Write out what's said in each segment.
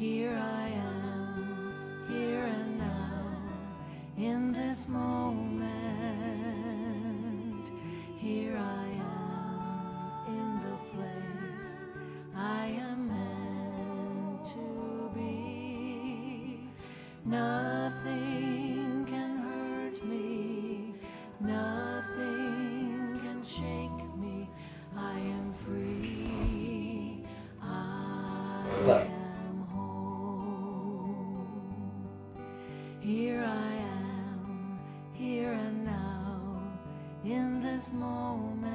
Here I am, here and now, in this moment. Here I am, in the place I am meant to be. Nothing can hurt me, nothing can shake me. I am free, I am home. Here I am, here and now, in this moment.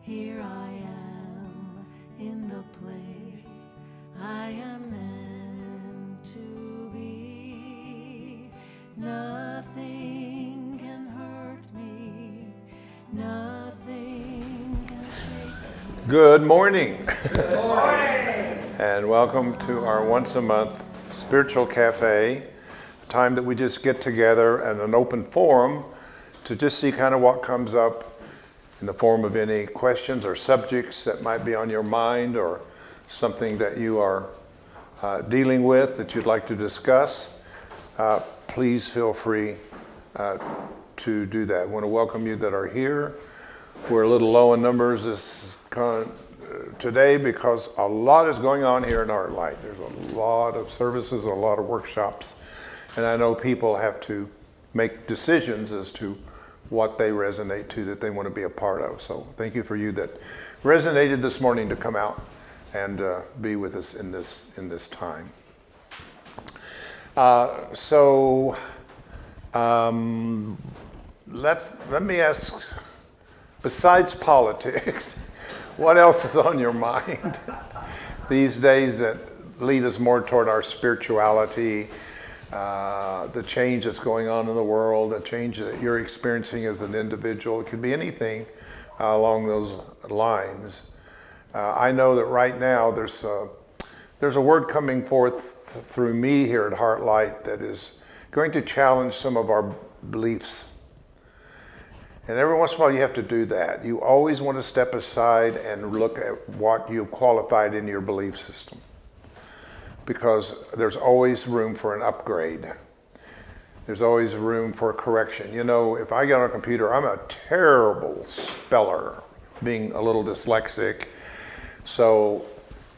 Here I am, in the place I am meant to be. Nothing can hurt me, nothing can shake me. Good morning. Good morning. And welcome to our once a month spiritual cafe, a time that we just get together and an open forum to just see kind of what comes up in the form of any questions or subjects that might be on your mind or something that you are dealing with that you'd like to discuss. Please feel free to do that. I want to welcome you that are here. We're a little low in numbers today because a lot is going on here in HeartLight. There's a lot of services, a lot of workshops, and I know people have to make decisions as to what they resonate to, that they want to be a part of. So thank you for you that resonated this morning to come out and be with us in this time. Let me ask, besides politics, what else is on your mind these days that lead us more toward our spirituality, the change that's going on in the world, the change that you're experiencing as an individual? It could be anything along those lines. I know that right now there's a word coming forth through me here at HeartLight that is going to challenge some of our beliefs. And every once in a while you have to do that. You always want to step aside and look at what you've qualified in your belief system, because there's always room for an upgrade. There's always room for correction. You know, if I get on a computer, I'm a terrible speller, being a little dyslexic. So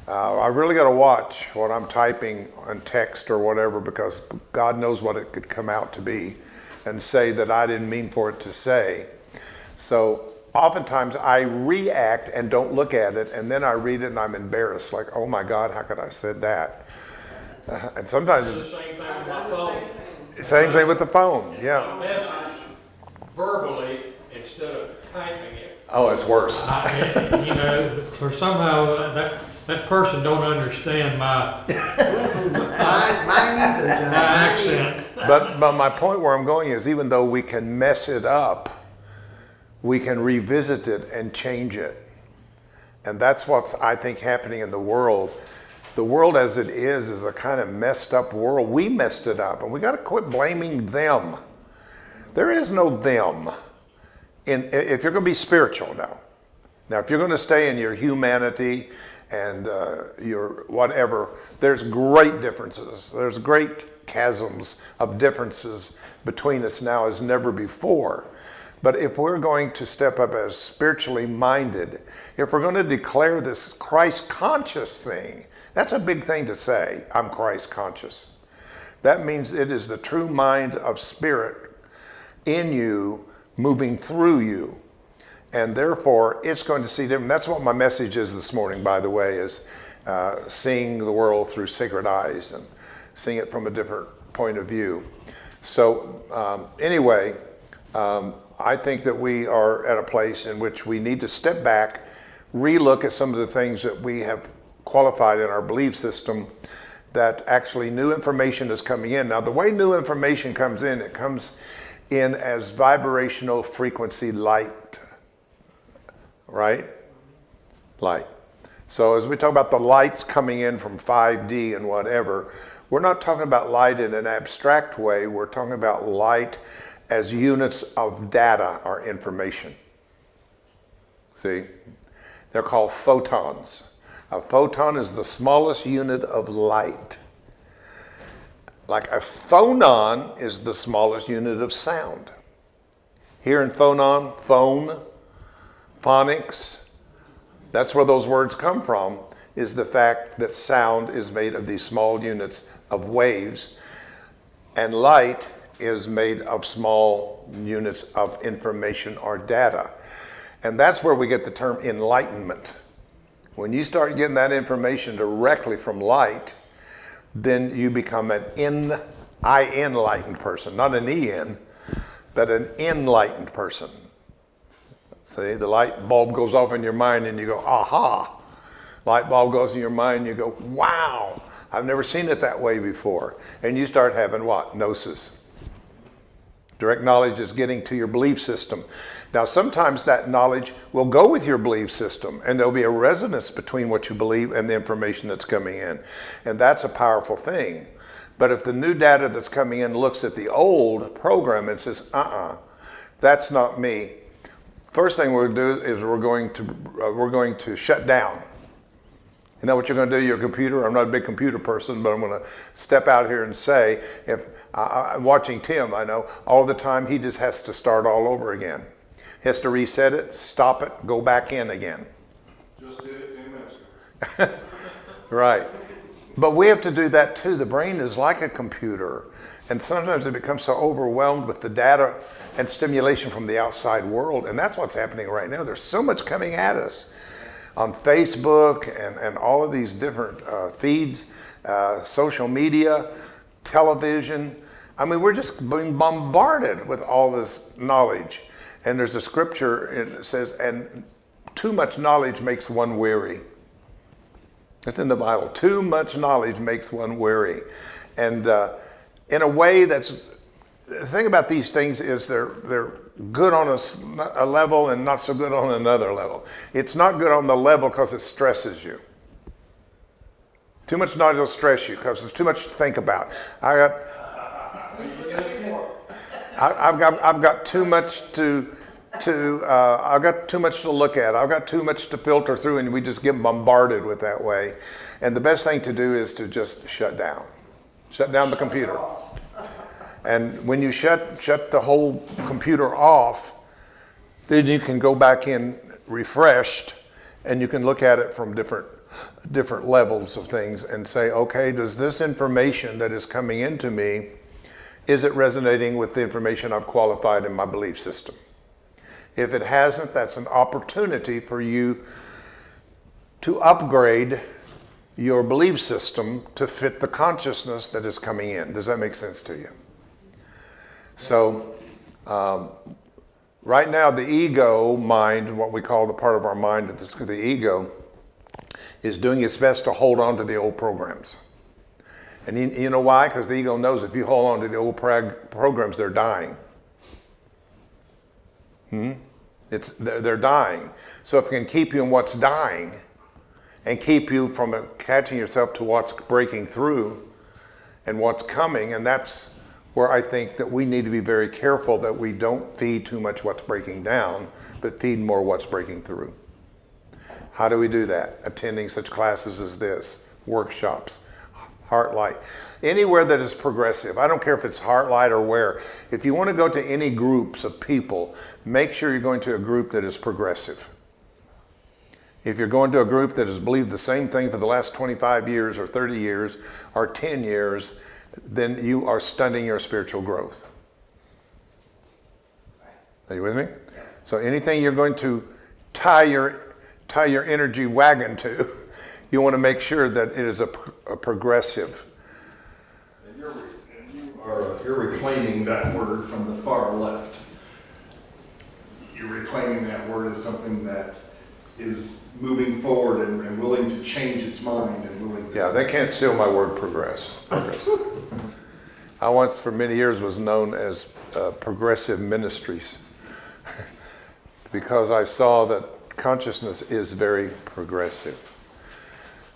I really got to watch what I'm typing on text or whatever, because God knows what it could come out to be and say that I didn't mean for it to say. So oftentimes I react and don't look at it, and then I read it and I'm embarrassed, like, oh my God, how could I have said that? And sometimes The same thing with my phone. same thing with the phone, yeah. A message verbally instead of typing it. Oh, it's worse. For somehow that person don't understand my accent. But my point where I'm going is, even though we can mess it up, we can revisit it and change it. And that's what's, I think, happening in the world. The world as it is a kind of messed up world. We messed it up, and we got to quit blaming them. There is no them. If you're going to be spiritual now, if you're going to stay in your humanity and your whatever, there's great differences. There's great chasms of differences between us now as never before. But if we're going to step up as spiritually minded, if we're going to declare this Christ conscious thing, that's a big thing to say, I'm Christ conscious. That means it is the true mind of spirit in you, moving through you. And therefore, it's going to see different. That's what my message is this morning, by the way, is seeing the world through sacred eyes and seeing it from a different point of view. So anyway, I think that we are at a place in which we need to step back, relook at some of the things that we have qualified in our belief system, that actually new information is coming in. Now, the way new information comes in, it comes in as vibrational frequency light, right? Light. So as we talk about the lights coming in from 5D and whatever, we're not talking about light in an abstract way. We're talking about light as units of data or information. See? They're called photons. A photon is the smallest unit of light. Like a phonon is the smallest unit of sound. Here in phonon, phone, phonics, that's where those words come from, is the fact that sound is made of these small units of waves, and light is made of small units of information or data. And that's where we get the term enlightenment. When you start getting that information directly from light, then you become an enlightened person, not an en, but an enlightened person. See, the light bulb goes off in your mind and you go, aha. Light bulb goes in your mind and you go, wow, I've never seen it that way before. And you start having what? Gnosis. Direct knowledge is getting to your belief system. Now, sometimes that knowledge will go with your belief system, and there'll be a resonance between what you believe and the information that's coming in. And that's a powerful thing. But if the new data that's coming in looks at the old program and says, that's not me, first thing we'll do is we're going to shut down. You know what you're going to do? Your computer. I'm not a big computer person, but I'm going to step out here and say, if I'm watching Tim, I know all the time he just has to start all over again. He has to reset it, stop it, go back in again. Just did it 10 minutes ago. Right. But we have to do that too. The brain is like a computer, and sometimes it becomes so overwhelmed with the data and stimulation from the outside world, and that's what's happening right now. There's so much coming at us on Facebook and all of these different feeds, social media, television. I mean, we're just being bombarded with all this knowledge. And there's a scripture, it says, and too much knowledge makes one weary. It's in the Bible. Too much knowledge makes one weary. And in a way the thing about these things is they're good on a level and not so good on another level. It's not good on the level because it stresses you. Too much knowledge will stress you because there's too much to think about. I've got too much I've got too much to look at. I've got too much to filter through, and we just get bombarded with that way. And the best thing to do is to just shut down the computer. And when you shut the whole computer off, then you can go back in refreshed, and you can look at it from different levels of things and say, okay, does this information that is coming into me, is it resonating with the information I've qualified in my belief system? If it hasn't, that's an opportunity for you to upgrade your belief system to fit the consciousness that is coming in. Does that make sense to you? So right now the ego mind, what we call the part of our mind, the ego, is doing its best to hold on to the old programs. And you know why? Because the ego knows if you hold on to the old programs, they're dying. They're dying. So if it can keep you in what's dying and keep you from catching yourself to what's breaking through and what's coming, and that's where I think that we need to be very careful that we don't feed too much what's breaking down, but feed more what's breaking through. How do we do that? Attending such classes as this, workshops, HeartLight, anywhere that is progressive. I don't care if it's HeartLight or where. If you want to go to any groups of people, make sure you're going to a group that is progressive. If you're going to a group that has believed the same thing for the last 25 years or 30 years or 10 years, then you are stunting your spiritual growth. Are you with me? So anything you're going to tie your energy wagon to, you want to make sure that it is a progressive. And you're reclaiming that word from the far left. You're reclaiming that word as something that is moving forward and willing to change its mind and willing to... Yeah, they can't steal my word progress. I once for many years was known as Progressive Ministries because I saw that consciousness is very progressive.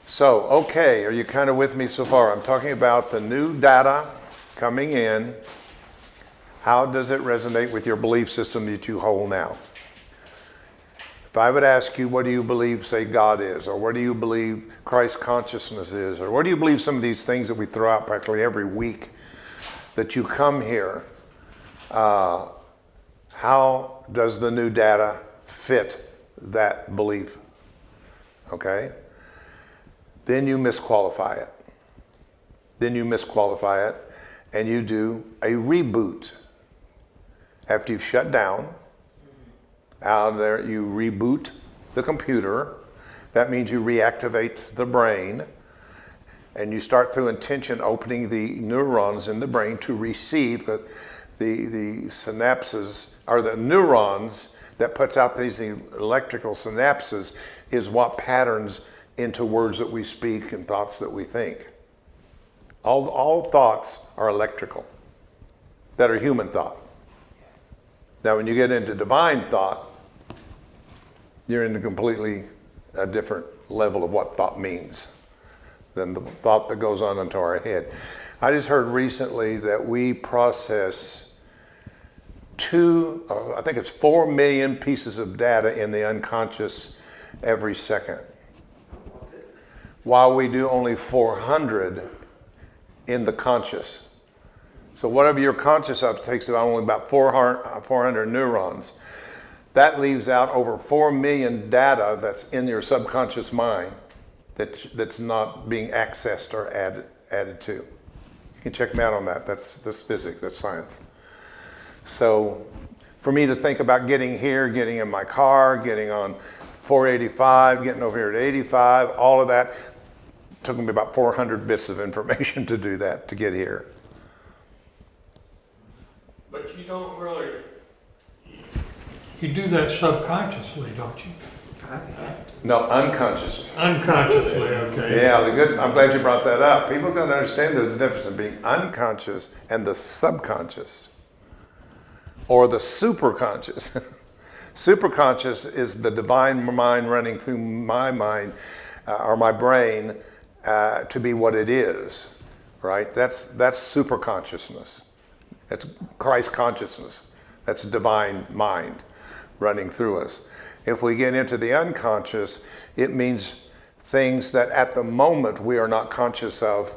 So, okay, are you kind of with me so far? I'm talking about the new data coming in. How does it resonate with your belief system that you hold now? If I would ask you, what do you believe, say, God is? Or what do you believe Christ consciousness is? Or what do you believe some of these things that we throw out practically every week that you come here? How does the new data fit that belief? Okay? Then you misqualify it. And you do a reboot. After you've shut down, out of there you reboot the computer. That means you reactivate the brain, and you start through intention opening the neurons in the brain to receive the synapses, or the neurons that puts out these electrical synapses is what patterns into words that we speak and thoughts that we think. All thoughts are electrical, that are human thought. Now, when you get into divine thought, you're in a completely different level of what thought means than the thought that goes on into our head. I just heard recently that we process I think it's 4 million pieces of data in the unconscious every second, while we do only 400 in the conscious. So whatever you're conscious of takes only about 400 neurons. That leaves out over 4 million data that's in your subconscious mind that's not being accessed or added to. You can check me out on that. That's physics, that's science. So for me to think about getting here, getting in my car, getting on 485, getting over here to 85, all of that took me about 400 bits of information to do that, to get here. But you don't really, you do that subconsciously, don't you? No, unconsciously. Unconsciously, okay. Yeah, I'm glad you brought that up. People don't understand there's a difference in being unconscious and the subconscious, or the superconscious. Superconscious is the divine mind running through my mind or my brain to be what it is, right? That's superconsciousness. That's Christ consciousness. That's divine mind running through us. If we get into the unconscious, it means things that at the moment we are not conscious of,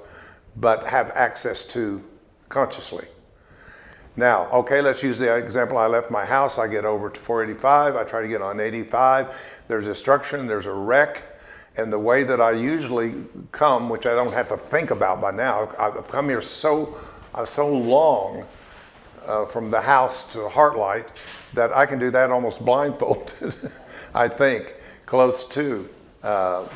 but have access to consciously. Now, okay, let's use the example. I left my house, I get over to 485, I try to get on 85, there's destruction, there's a wreck, and the way that I usually come, which I don't have to think about by now, I've come here so long from the house to HeartLight that I can do that almost blindfolded, I think, close to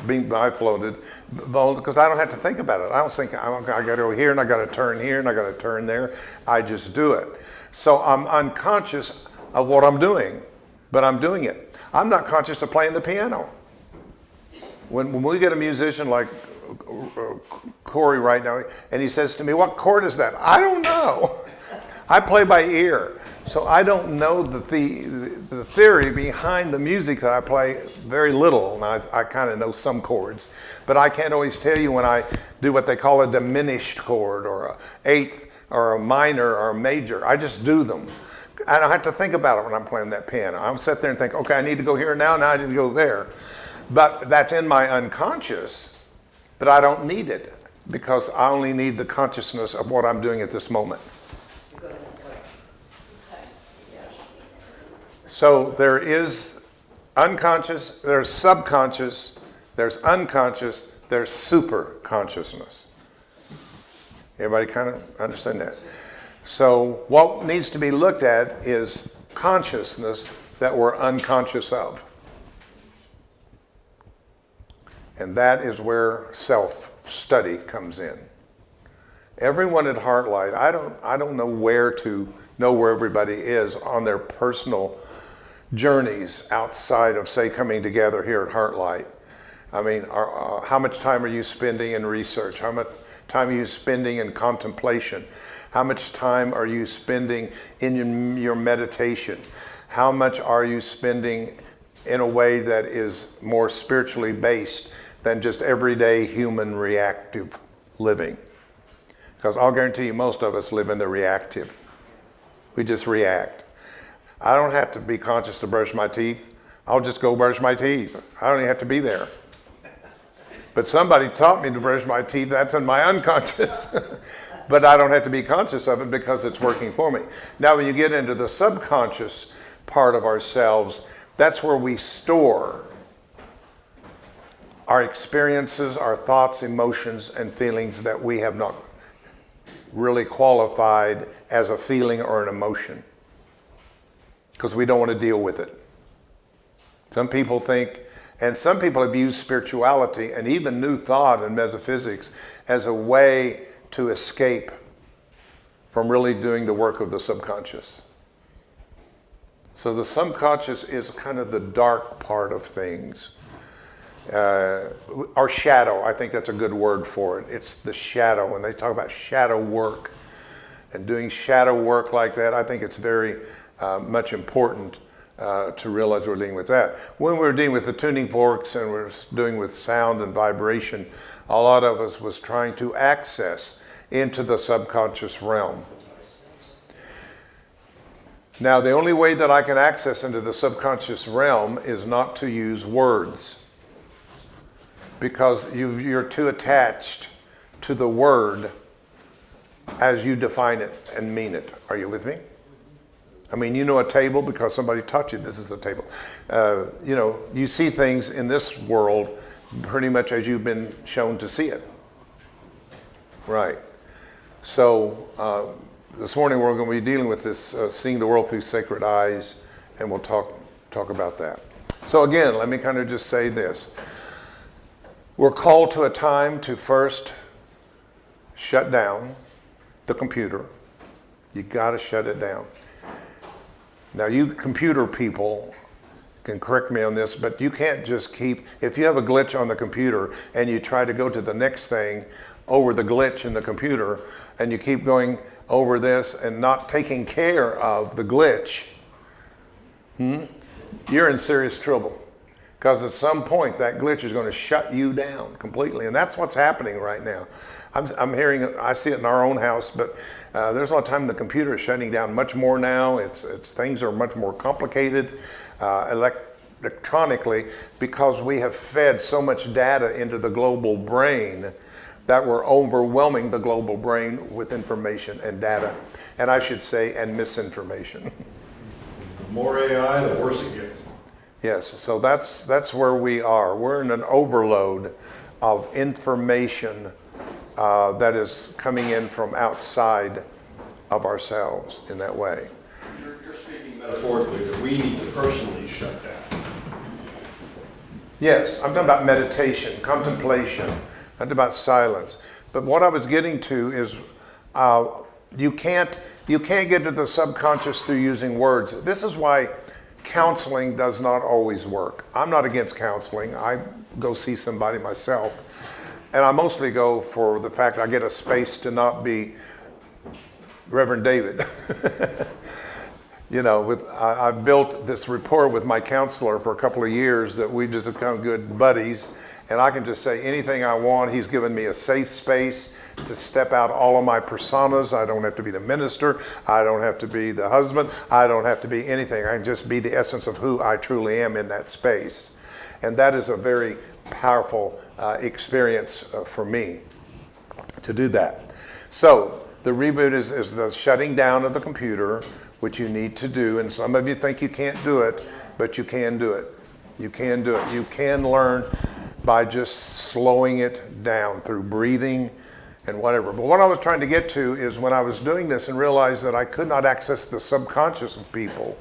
being blindfolded, because I don't have to think about it. I don't think I got to go here and I got to turn here and I got to turn there. I just do it. So I'm unconscious of what I'm doing, but I'm doing it. I'm not conscious of playing the piano. When we get a musician like Corey right now, and he says to me, "What chord is that?" I don't know. I play by ear. So I don't know the theory behind the music that I play, very little, and I kind of know some chords, but I can't always tell you when I do what they call a diminished chord or an eighth or a minor or a major. I just do them. I don't have to think about it when I'm playing that piano. I'll sit there and think, okay, I need to go here now I need to go there. But that's in my unconscious, but I don't need it because I only need the consciousness of what I'm doing at this moment. So there is unconscious, there's subconscious, there's unconscious, there's super consciousness. Everybody kind of understand that? So what needs to be looked at is consciousness that we're unconscious of. And that is where self-study comes in. Everyone at HeartLight, I don't know where to know where everybody is on their personal journeys outside of, say, coming together here at HeartLight. I mean, how much time are you spending in research? How much time are you spending in contemplation? How much time are you spending in your meditation? How much are you spending in a way that is more spiritually based than just everyday human reactive living? Because I'll guarantee you most of us live in the reactive. We just react. I don't have to be conscious to brush my teeth I'll just go brush my teeth. I don't even have to be there. But somebody taught me to brush my teeth. That's in my unconscious. But I don't have to be conscious of it because it's working for me. Now, when you get into the subconscious part of ourselves, that's where we store our experiences, our thoughts, emotions, and feelings that we have not really qualified as a feeling or an emotion, because we don't want to deal with it. Some people think, and some people have used spirituality and even New Thought and metaphysics as a way to escape from really doing the work of the subconscious. So the subconscious is kind of the dark part of things. Our shadow, I think that's a good word for it. It's the shadow. When they talk about shadow work and doing shadow work like that, I think it's very much important to realize we're dealing with that. When we're dealing with the tuning forks and we're doing with sound and vibration, a lot of us was trying to access into the subconscious realm. Now, the only way that I can access into the subconscious realm is not to use words, because you're too attached to the word as you define it and mean it. Are you with me? I mean, you know a table because somebody taught you this is a table. You see things in this world pretty much as you've been shown to see it. Right. So this morning we're going to be dealing with this, seeing the world through sacred eyes, and we'll talk about that. So again, let me kind of just say this. We're called to a time to first shut down the computer. You got to shut it down. Now, you computer people can correct me on this, but you can't just keep, if you have a glitch on the computer and you try to go to the next thing over the glitch in the computer, and you keep going over this and not taking care of the glitch, you're in serious trouble. Because at some point, that glitch is going to shut you down completely. And that's what's happening right now. I'm hearing, I see it in our own house, but there's a lot of time the computer is shutting down much more now. Things are much more complicated electronically, because we have fed so much data into the global brain that we're overwhelming the global brain with information and data. And I should say, and misinformation. The more AI, the worse it gets. Yes, so that's where we are. We're in an overload of information that is coming in from outside of ourselves in that way. You're speaking metaphorically that we need to personally shut down. Yes, I'm talking about meditation, contemplation, I'm talking about silence. But what I was getting to is you can't get to the subconscious through using words. This is why counseling does not always work. I'm not against counseling. I go see somebody myself. And I mostly go for the fact I get a space to not be Reverend David. I've built this rapport with my counselor for a couple of years that we've just become good buddies. And I can just say anything I want. He's given me a safe space to step out all of my personas. I don't have to be the minister. I don't have to be the husband. I don't have to be anything. I can just be the essence of who I truly am in that space. And that is a very powerful experience for me to do that. So the reboot is the shutting down of the computer, which you need to do. And some of you think you can't do it, but you can do it. You can do it. You can learn by just slowing it down through breathing and whatever. But what I was trying to get to is when I was doing this and realized that I could not access the subconscious of people,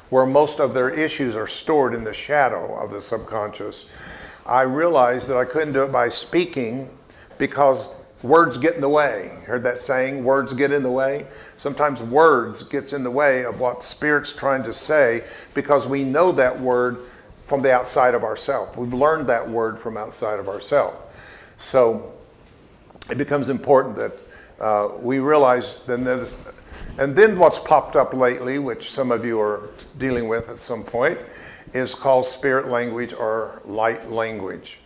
where most of their issues are stored in the shadow of the subconscious, I realized that I couldn't do it by speaking because words get in the way. Heard that saying, words get in the way? Sometimes words gets in the way of what Spirit's trying to say because we know that word from the outside of ourselves. We've learned that word from outside of ourselves. So it becomes important that we realize then that, and then what's popped up lately, which some of you are dealing with at some point, is called spirit language or light language.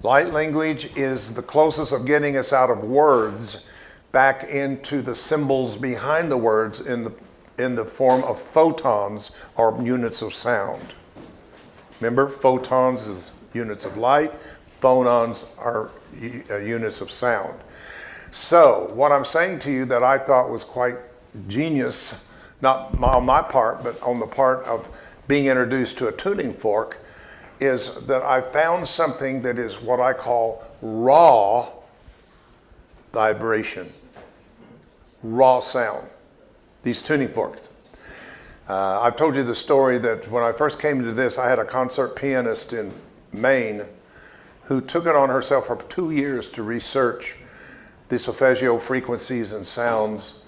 Light language is the closest of getting us out of words back into the symbols behind the words in the form of photons or units of sound. Remember, photons is units of light, phonons are units of sound. So what I'm saying to you that I thought was quite genius, not on my part, but on the part of being introduced to a tuning fork, is that I found something that is what I call raw vibration, raw sound, these tuning forks. I've told you the story that when I first came into this, I had a concert pianist in Maine who took it on herself for 2 years to research the solfeggio frequencies and sounds.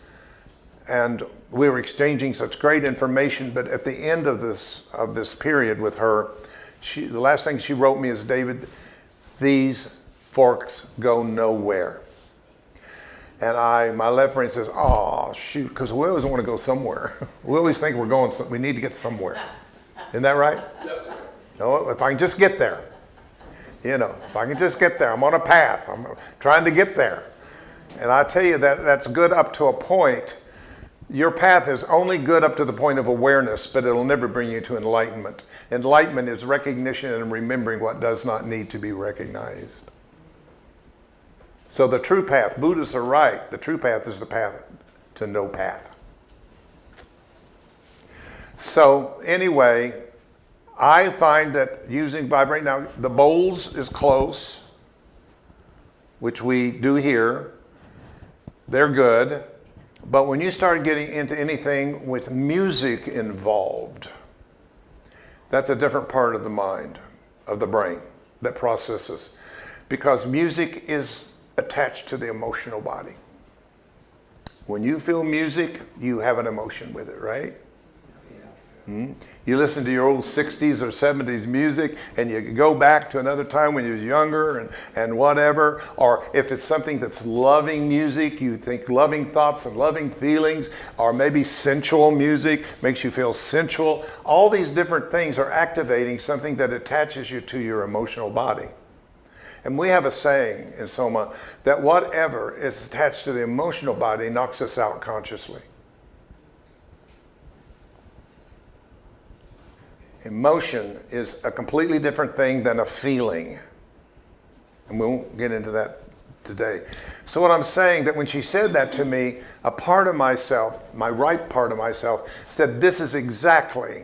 And we were exchanging such great information, but at the end of this period with her, the last thing she wrote me is, David, these forks go nowhere. And my left brain says, oh, shoot, because we always want to go somewhere. We always think we need to get somewhere. Isn't that right? That's right. No, if I can just get there. If I can just get there, I'm on a path. I'm trying to get there. And I tell you that's good up to a point. Your path is only good up to the point of awareness, but it'll never bring you to enlightenment. Enlightenment is recognition and remembering what does not need to be recognized. So the true path, Buddhists are right, the true path is the path to no path. So anyway, I find that using vibrate, now the bowls is close, which we do here. They're good. But when you start getting into anything with music involved, that's a different part of the mind, of the brain that processes. Because music is attached to the emotional body. When you feel music, you have an emotion with it, right? You listen to your old 60s or 70s music and you go back to another time when you were younger and whatever. Or if it's something that's loving music, you think loving thoughts and loving feelings, or maybe sensual music makes you feel sensual. All these different things are activating something that attaches you to your emotional body. And we have a saying in Soma that whatever is attached to the emotional body knocks us out consciously. Emotion is a completely different thing than a feeling. And we won't get into that today. So what I'm saying, that when she said that to me, a part of myself, my right part of myself, said this is exactly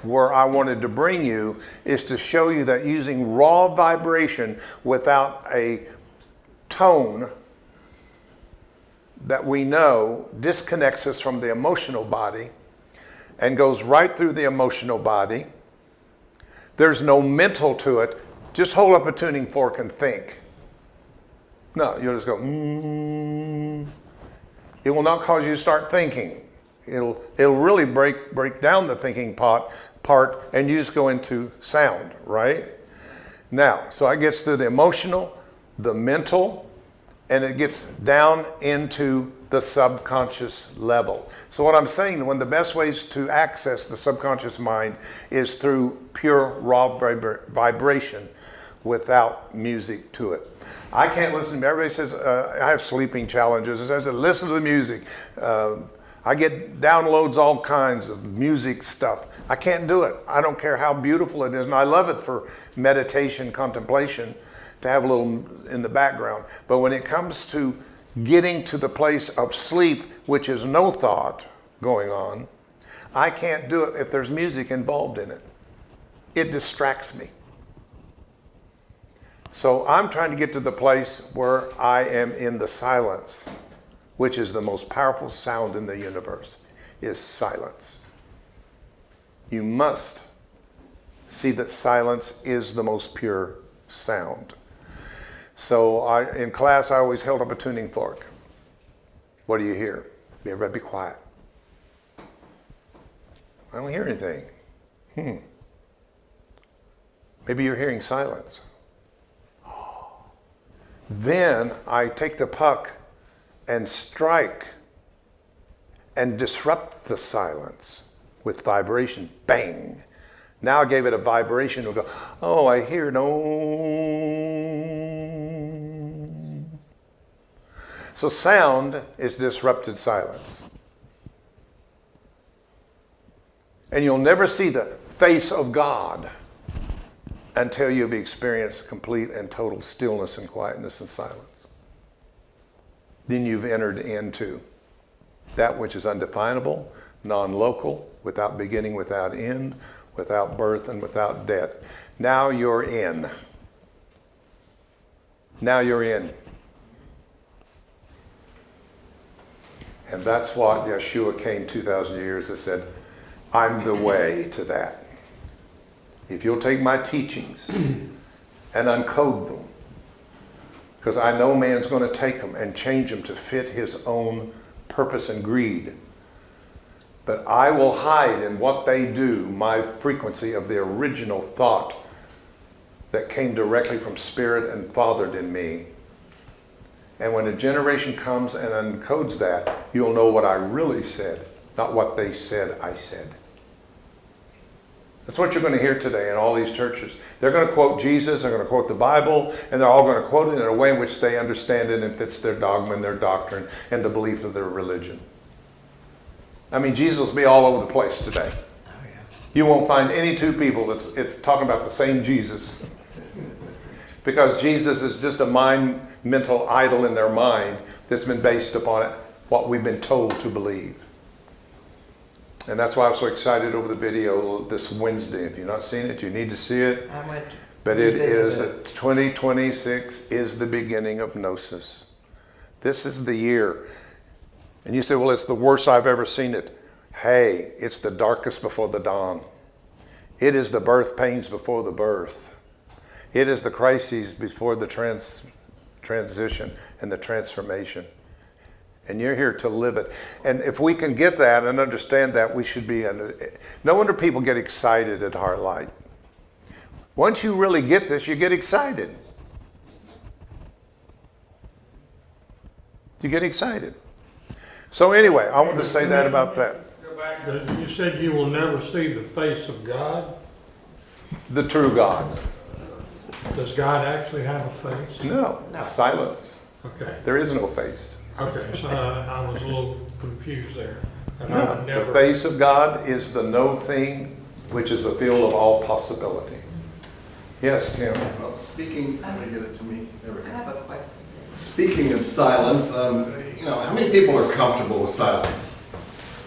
where I wanted to bring you, is to show you that using raw vibration without a tone that we know disconnects us from the emotional body and goes right through the emotional body. There's no mental to it. Just hold up a tuning fork and think. No, you'll just go, It will not cause you to start thinking. It'll really break down the thinking part and you just go into sound, right? Now, so it gets through the emotional, the mental, and it gets down into the subconscious level. So what I'm saying, one of the best ways to access the subconscious mind is through pure raw vibration without music to it. I can't listen to, everybody says, I have sleeping challenges. I said, listen to the music. I get downloads all kinds of music stuff. I can't do it. I don't care how beautiful it is. And I love it for meditation, contemplation, to have a little in the background. But when it comes to getting to the place of sleep, which is no thought going on, I can't do it if there's music involved in it. It distracts me. So I'm trying to get to the place where I am in the silence, which is the most powerful sound in the universe, is silence. You must see that silence is the most pure sound. So in class, I always held up a tuning fork. What do you hear? Everybody be quiet. I don't hear anything. Maybe you're hearing silence. Then I take the puck and strike and disrupt the silence with vibration. Bang. Now I gave it a vibration. It'll go, oh, I hear no. So sound is disrupted silence. And you'll never see the face of God until you've experienced complete and total stillness and quietness and silence. Then you've entered into that which is undefinable, non-local, without beginning, without end, without birth, and without death. Now you're in. Now you're in. And that's what Yeshua came 2,000 years and said, I'm the way to that. If you'll take my teachings and uncode them, because I know man's going to take them and change them to fit his own purpose and greed. But I will hide in what they do my frequency of the original thought that came directly from Spirit and fathered in me. And when a generation comes and uncodes that, you'll know what I really said, not what they said I said. That's what you're going to hear today in all these churches. They're going to quote Jesus, they're going to quote the Bible, and they're all going to quote it in a way in which they understand it and fits their dogma and their doctrine and the belief of their religion. I mean, Jesus will be all over the place today. Oh, yeah. You won't find any two people that's talking about the same Jesus. Because Jesus is just a mental idol in their mind that's been based upon it, what we've been told to believe. And that's why I'm so excited over the video this Wednesday. If you've not seen it, you need to see it. I went. But it is 2026 is the beginning of Gnosis. This is the year. And you say, well, it's the worst I've ever seen it. Hey, it's the darkest before the dawn. It is the birth pains before the birth. It is the crises before the transition and the transformation. And you're here to live it. And if we can get that and understand that, we should be no wonder people get excited at HeartLight. Once you really get this, you get excited. You get excited. So anyway, I wanted to say that about that. Go back to, you said you will never see the face of God. The true God. Does God actually have a face? No. Silence. Okay. There is no face. Okay, so I was a little confused there. And I No. would never. The face of God is the no thing, which is the field of all possibility. Yes, Tim. Well, speaking, let me get it to me. There we I go. have a question. Speaking of silence, how many people are comfortable with silence?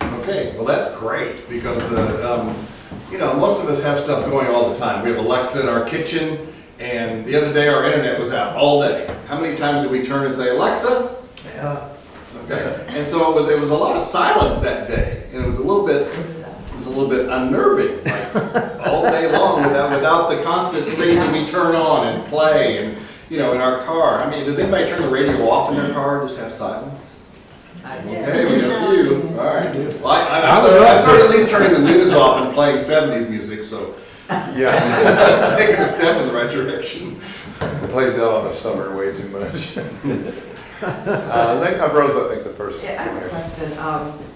Okay, well that's great because most of us have stuff going all the time. We have Alexa in our kitchen, and the other day our internet was out all day. How many times did we turn and say, Alexa? Yeah. Okay, and so there was a lot of silence that day, and it was a little bit unnerving, like all day long without the constant things that we turn on and play and. In our car. I mean, does anybody turn the radio off in their car? Just have silence? Okay, we got a few. All right. Well, I started at least turning the news off and playing 70s music, so yeah, taking a step in the right direction. I played Bill in the summer way too much. Rose, I think the first. Yeah, I have a question.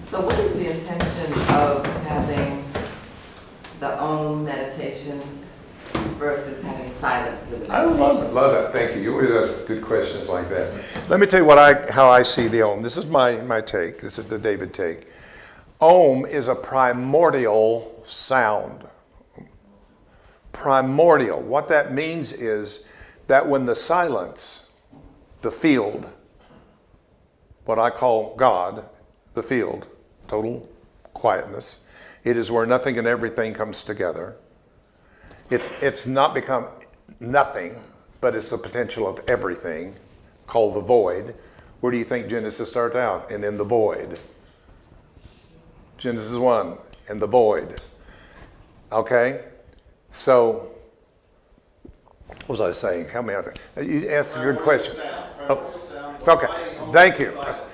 So what is the intention of having the OM meditation versus having silence in the I meditation? love that. Thank you. You always ask good questions like that. Let me tell you how I see the Om. This is my take. This is the David take. Om is a primordial sound. Primordial. What that means is that when the silence, the field, what I call God, the field, total quietness, it is where nothing and everything comes together. It's not become nothing, but it's the potential of everything, called the void. Where do you think Genesis starts out? And in the void. Genesis 1, in the void. Okay? So, what was I saying? Help me out there. You asked a good question. Okay, thank you.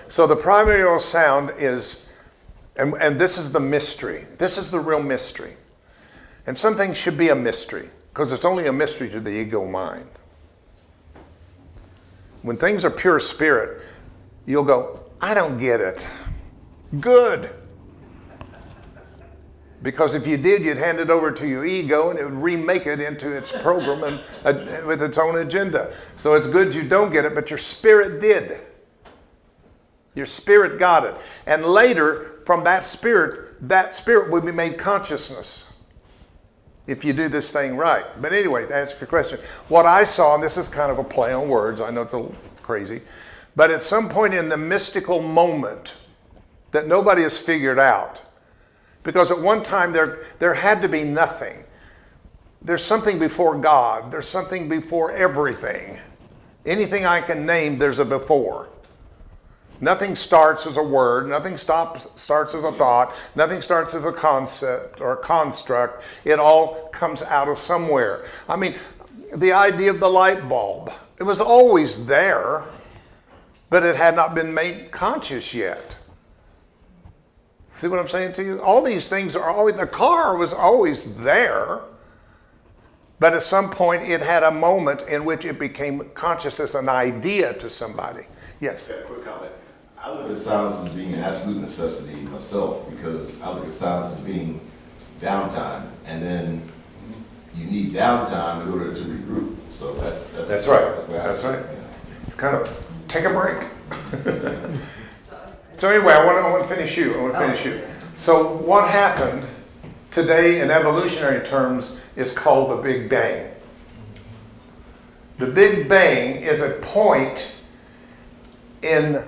So the primordial sound is, and this is the mystery. This is the real mystery. And some things should be a mystery, because it's only a mystery to the ego mind. When things are pure spirit, you'll go, I don't get it. Good. Because if you did, you'd hand it over to your ego and it would remake it into its program and with its own agenda. So it's good you don't get it, but your spirit did. Your spirit got it. And later, from that spirit will be made consciousness. if you do this thing right. But anyway, to answer your question, what I saw, and this is kind of a play on words, I know it's a little crazy, but at some point in the mystical moment that nobody has figured out, because at one time there had to be nothing. There's something before God. There's something before everything. Anything I can name, there's a before. Nothing starts as a word. Nothing starts as a thought. Nothing starts as a concept or a construct. It all comes out of somewhere. I mean, the idea of the light bulb, it was always there, but it had not been made conscious yet. See what I'm saying to you? All these things are always, the car was always there, but at some point it had a moment in which it became conscious as an idea to somebody. Yes? Yeah, quick comment. I look at silence as being an absolute necessity myself, because I look at silence as being downtime, and then you need downtime in order to regroup. So that's right. That's right. Yeah. It's kind of take a break. So anyway, I want to finish you. So what happened today in evolutionary terms is called the Big Bang. The Big Bang is a point in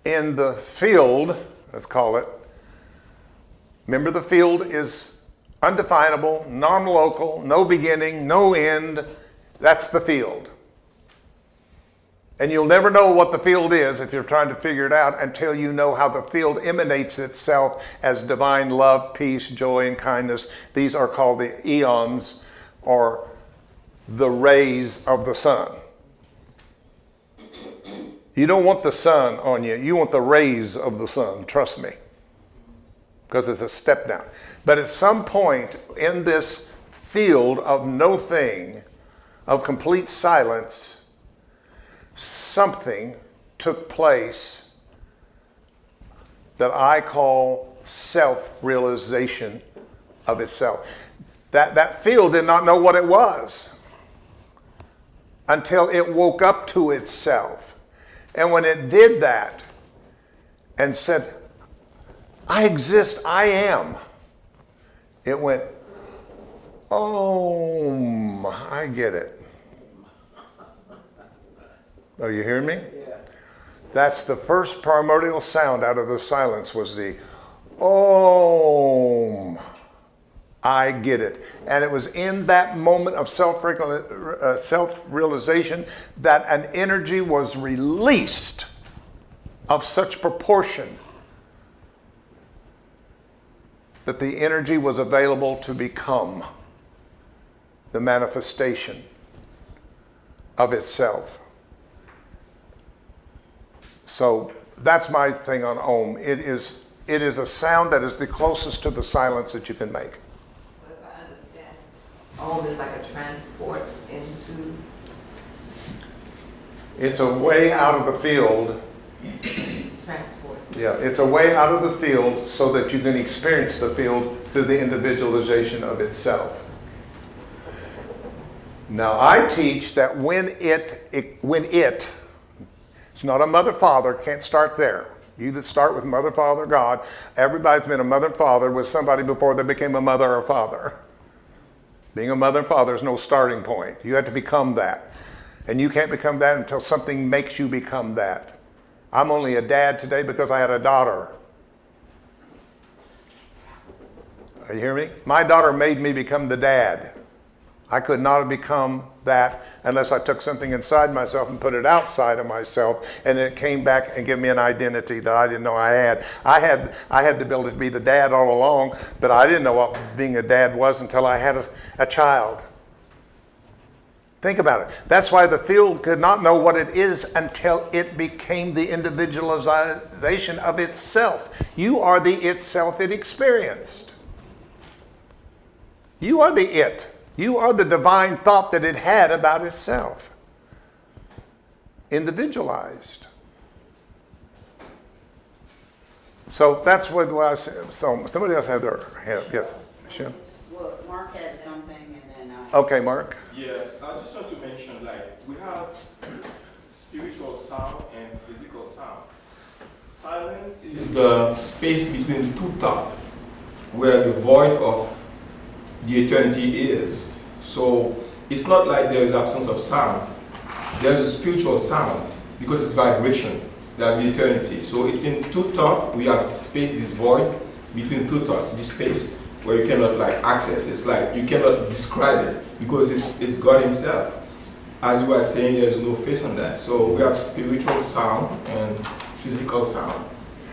the field, let's call it. Remember, the field is undefinable, non-local, no beginning, no end. That's the field. And you'll never know what the field is if you're trying to figure it out until you know how the field emanates itself as divine love, peace, joy, and kindness. These are called the eons, or the rays of the sun. You don't want the sun on you. You want the rays of the sun, trust me, because it's a step down. But at some point in this field of no thing, of complete silence, something took place that I call self-realization of itself. That field did not know what it was until it woke up to itself. And when it did that and said, I exist, I am, it went, oh, I get it. Are you hearing me? Yeah. That's the first primordial sound out of the silence, was the Om. I get it. And it was in that moment of self-realization that an energy was released of such proportion that the energy was available to become the manifestation of itself. So that's my thing on Om. It is a sound that is the closest to the silence that you can make. So if I understand, Om is like a transport into... It's a way out of the field. Transport. Yeah, it's a way out of the field so that you can experience the field through the individualization of itself. Now I teach that when it's not a mother, father, can't start there. You that start with mother, father, God, everybody's been a mother, father with somebody before they became a mother or father. Being a mother and father is no starting point. You have to become that. And you can't become that until something makes you become that. I'm only a dad today because I had a daughter. Are you hearing me? My daughter made me become the dad. I could not have become that unless I took something inside myself and put it outside of myself, and it came back and gave me an identity that I didn't know I had. I had the ability to be the dad all along, but I didn't know what being a dad was until I had a child. Think about it. That's why the field could not know what it is until it became the individualization of itself. You are the itself it experienced. You are the it. You are the divine thought that it had about itself. Individualized. So that's what I said. So somebody else had their hand up. Yes. Sure. Well, Mark had something, and then Okay, Mark. Yes, I just want to mention, like, we have spiritual sound and physical sound. Silence is the space between two thoughts. where the void of the eternity is. So it's not like there's absence of sound. There's a spiritual sound because it's vibration. There's the eternity. So it's in two thought. We have space, this void between two thought, this space where you cannot like access. It's like you cannot describe it because it's God Himself. As you are saying, there's no face on that. So we have spiritual sound and physical sound.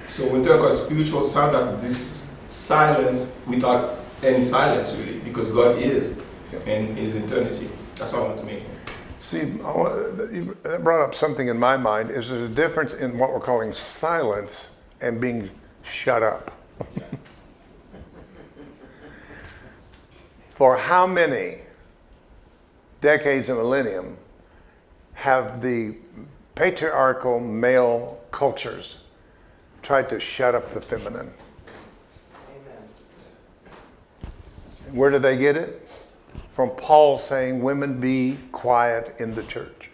So when we talk about spiritual sound, that's this silence without any silence really, because God is and is eternity. That's what I want to make. See, that brought up something in my mind. Is there a difference in what we're calling silence and being shut up? For how many decades and millennium have the patriarchal male cultures tried to shut up the feminine? Amen. Where do they get it? From Paul saying, women be quiet in the church.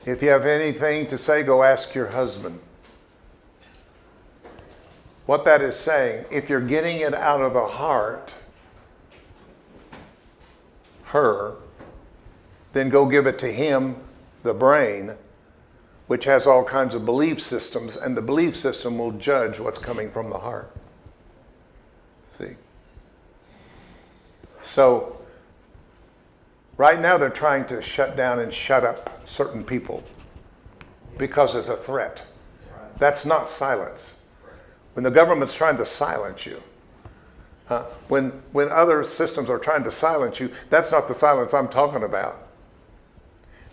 If you have anything to say, go ask your husband. What that is saying, if you're getting it out of the heart, her, then go give it to him, the brain, which has all kinds of belief systems, and the belief system will judge what's coming from the heart. See? So, right now they're trying to shut down and shut up certain people because it's a threat. That's not silence. When the government's trying to silence you, when other systems are trying to silence you, that's not the silence I'm talking about.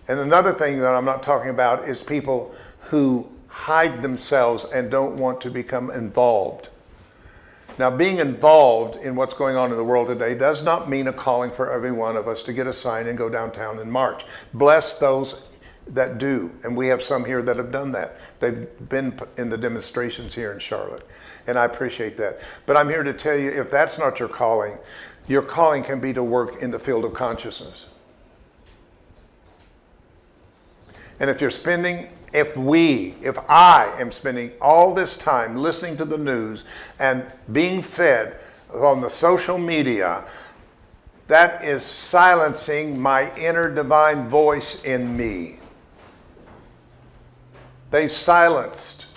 And another thing that I'm not talking about is people who hide themselves and don't want to become involved. Now, being involved in what's going on in the world today does not mean a calling for every one of us to get a sign and go downtown and march. Bless those that do, and we have some here that have done that. They've been in the demonstrations here in Charlotte, and I appreciate that. But I'm here to tell you, if that's not your calling can be to work in the field of consciousness. And if I am spending all this time listening to the news and being fed on the social media, that is silencing my inner divine voice in me. They silenced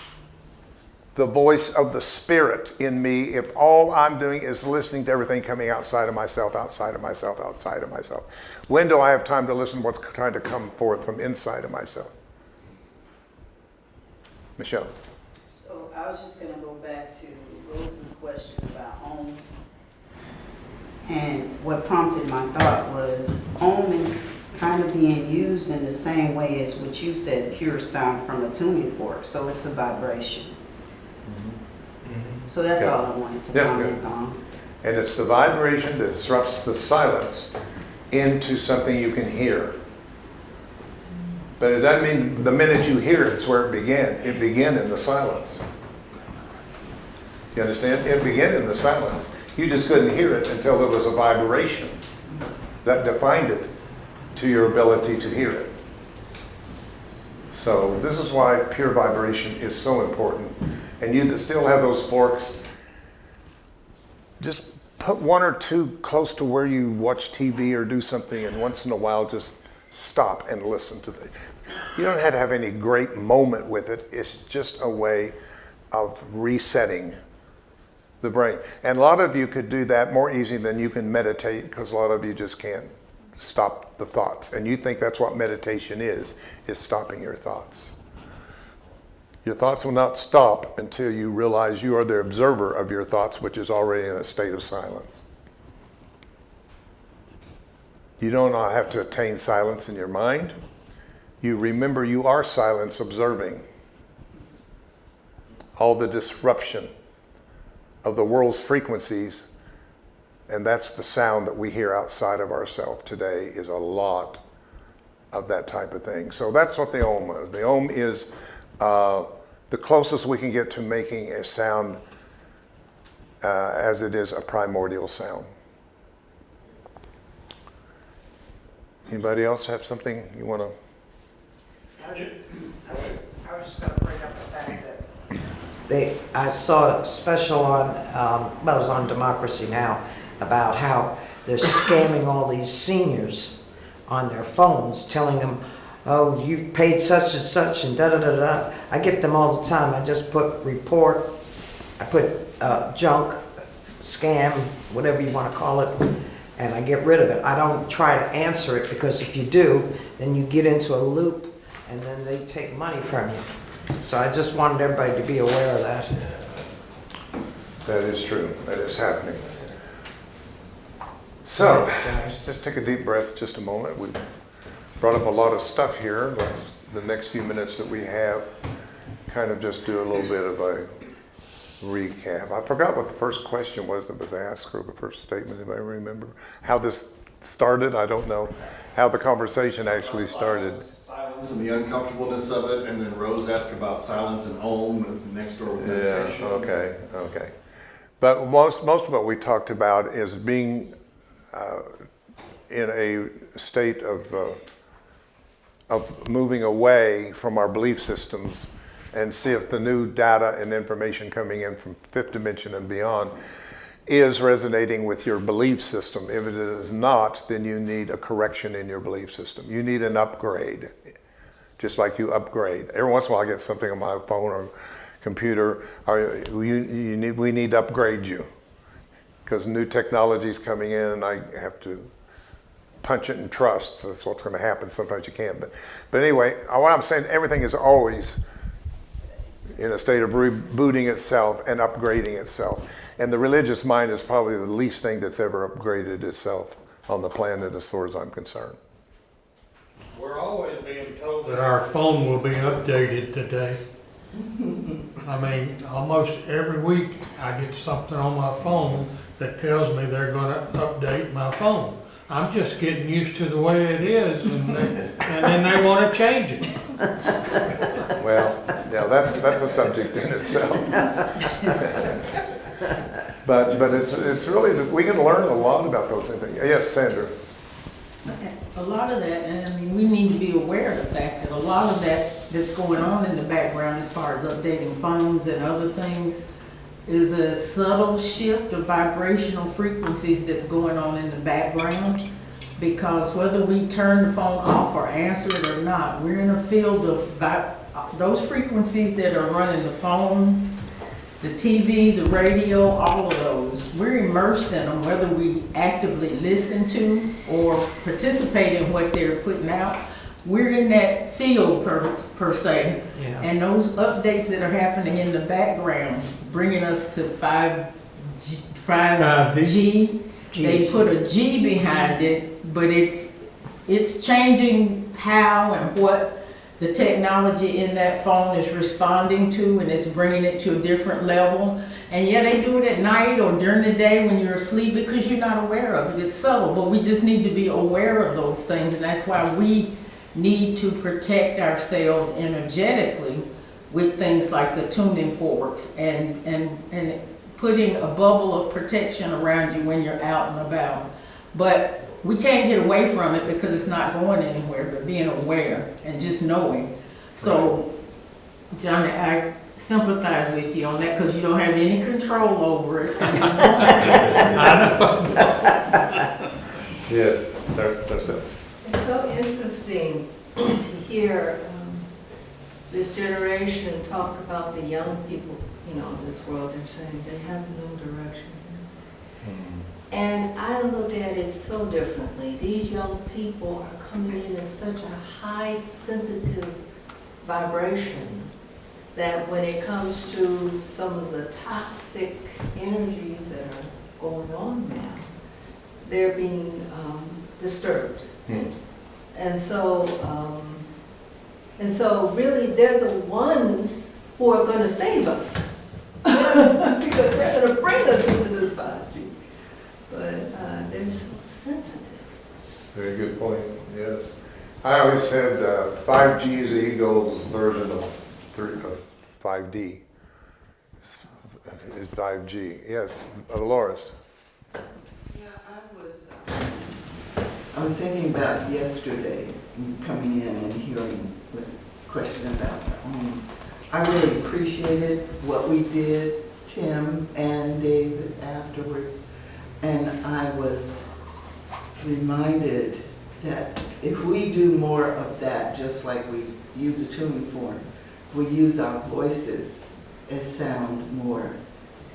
the voice of the Spirit in me if all I'm doing is listening to everything coming outside of myself, outside of myself, outside of myself. When do I have time to listen to what's trying to come forth from inside of myself? Michelle. So I was just going to go back to Rose's question about Om. And what prompted my thought was Om is kind of being used in the same way as what you said, pure sound from a tuning fork. So it's a vibration. So that's all I wanted to comment on. And it's the vibration that disrupts the silence into something you can hear. But it doesn't mean the minute you hear it's where it began. It began in the silence. You understand? It began in the silence. You just couldn't hear it until there was a vibration that defined it to your ability to hear it. So this is why pure vibration is so important. And you that still have those forks, just put one or two close to where you watch TV or do something, and once in a while just stop and listen to it. You don't have to have any great moment with it. It's just a way of resetting the brain. And a lot of you could do that more easy than you can meditate, because a lot of you just can't stop the thoughts. And you think that's what meditation is stopping your thoughts. Your thoughts will not stop until you realize you are the observer of your thoughts, which is already in a state of silence. You don't have to attain silence in your mind. You remember you are silence observing all the disruption of the world's frequencies, and that's the sound that we hear outside of ourselves today, is a lot of that type of thing. So that's what the Om is. The Om is the closest we can get to making a sound as it is a primordial sound. Anybody else have something you want to? I was just going to bring up the fact I saw a special on, well, it was on Democracy Now, about how they're scamming all these seniors on their phones, telling them, oh, you've paid such and such and da-da-da-da. I get them all the time. I just put report, I put junk, scam, whatever you want to call it, and I get rid of it. I don't try to answer it, because if you do, then you get into a loop and then they take money from you. So I just wanted everybody to be aware of that. That is true. That is happening. So, just take a deep breath just a moment. We've brought up a lot of stuff here. Let's, the next few minutes that we have, kind of just do a little bit of a recap. I forgot what the first question was that was asked, or the first statement, if I remember. How this started, I don't know. How the conversation actually started. Silence and the uncomfortableness of it, and then Rose asked about silence and Om next door with meditation. Yeah, okay. But most of what we talked about is being in a state of moving away from our belief systems, and see if the new data and information coming in from fifth dimension and beyond is resonating with your belief system. If it is not, then you need a correction in your belief system. You need an upgrade, just like you upgrade. Every once in a while I get something on my phone or computer, we need to upgrade you, because new technology is coming in and I have to punch it and trust. That's what's going to happen. Sometimes you can't. But anyway, what I'm saying, everything is always in a state of rebooting itself and upgrading itself. And the religious mind is probably the least thing that's ever upgraded itself on the planet, as far as I'm concerned. We're always being told that our phone will be updated today. I mean, almost every week I get something on my phone that tells me they're going to update my phone. I'm just getting used to the way it is, and then they want to change it. Well, yeah, that's a subject in itself. but it's really, we can learn a lot about those things. Yes, Sandra. A lot of that, and I mean, we need to be aware of the fact that a lot of that that's going on in the background, as far as updating phones and other things, is a subtle shift of vibrational frequencies that's going on in the background. Because whether we turn the phone off or answer it or not, we're in a field of those frequencies that are running the phone, the TV, the radio, all of those. We're immersed in them, whether we actively listen to or participate in what they're putting out. We're in that field per se. Yeah. And those updates that are happening in the background, bringing us to 5G. They put a G behind it, but it's changing how and what the technology in that phone is responding to, and it's bringing it to a different level. And yeah, they do it at night or during the day when you're asleep, because you're not aware of it. It's subtle, but we just need to be aware of those things, and that's why we need to protect ourselves energetically with things like the tuning forks and putting a bubble of protection around you when you're out and about. But we can't get away from it because it's not going anywhere, but being aware and just knowing. So, Johnny, I sympathize with you on that, because you don't have any control over it. Yes, that's it. It's so interesting to hear this generation talk about the young people, in this world. They're saying they have no direction. And I look at it so differently. These young people are coming in such a high sensitive vibration that when it comes to some of the toxic energies that are going on now, they're being disturbed. And so really they're the ones who are going to save us because they're going to bring us into this 5G. But they're so sensitive. Very good point, yes. I always said 5G is the ego's version of 5D. Is 5G, yes. Dolores. Yeah, I was thinking about yesterday, coming in and hearing the question about the I really appreciated what we did, Tim and David afterwards. And I was reminded that if we do more of that, just like we use a tuning fork, we use our voices as sound more.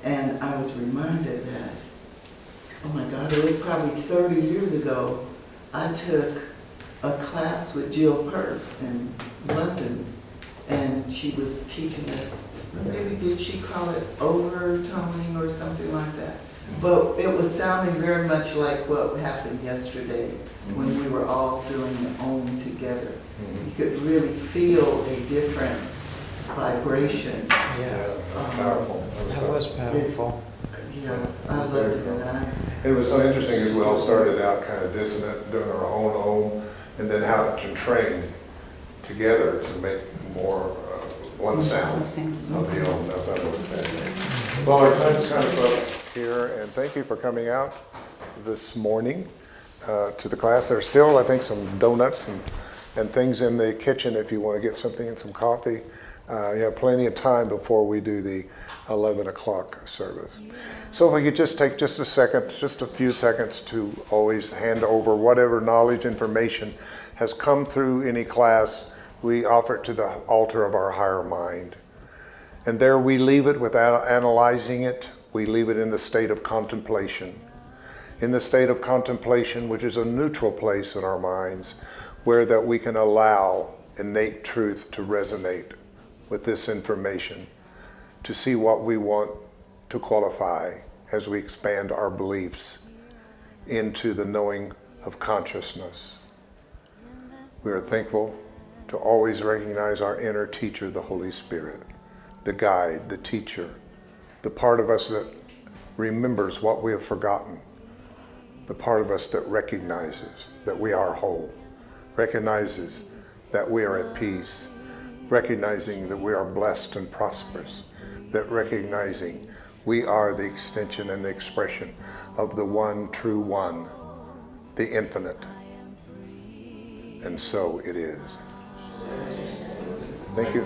And I was reminded that, oh my God, it was probably 30 years ago, I took a class with Jill Peirce in London, and she was teaching us, maybe did she call it overtoning or something like that? But it was sounding very much like what happened yesterday when we were all doing the Om together. You could really feel a different vibration. Yeah, that's powerful. that was powerful. Yeah, I loved it. And it was so interesting as we all started out kind of dissonant, doing our own Om, and then how it trained together to make more one sound of the Om. That was fascinating. Well, our time's kind of up here, and thank you for coming out this morning to the class. There's still, I think, some donuts and things in the kitchen if you want to get something and some coffee. You have plenty of time before we do the 11 o'clock service. So if we could just take just a second, just a few seconds to always hand over whatever knowledge, information has come through any class, we offer it to the altar of our higher mind. And there we leave it without analyzing it. We leave it in the state of contemplation. In the state of contemplation, which is a neutral place in our minds, where that we can allow innate truth to resonate with this information, to see what we want to qualify as we expand our beliefs into the knowing of consciousness. We are thankful to always recognize our inner teacher, the Holy Spirit, the guide, the teacher, the part of us that remembers what we have forgotten, the part of us that recognizes that we are whole, recognizes that we are at peace, recognizing that we are blessed and prosperous, that recognizing we are the extension and the expression of the one true one, the infinite. And so it is. Thank you.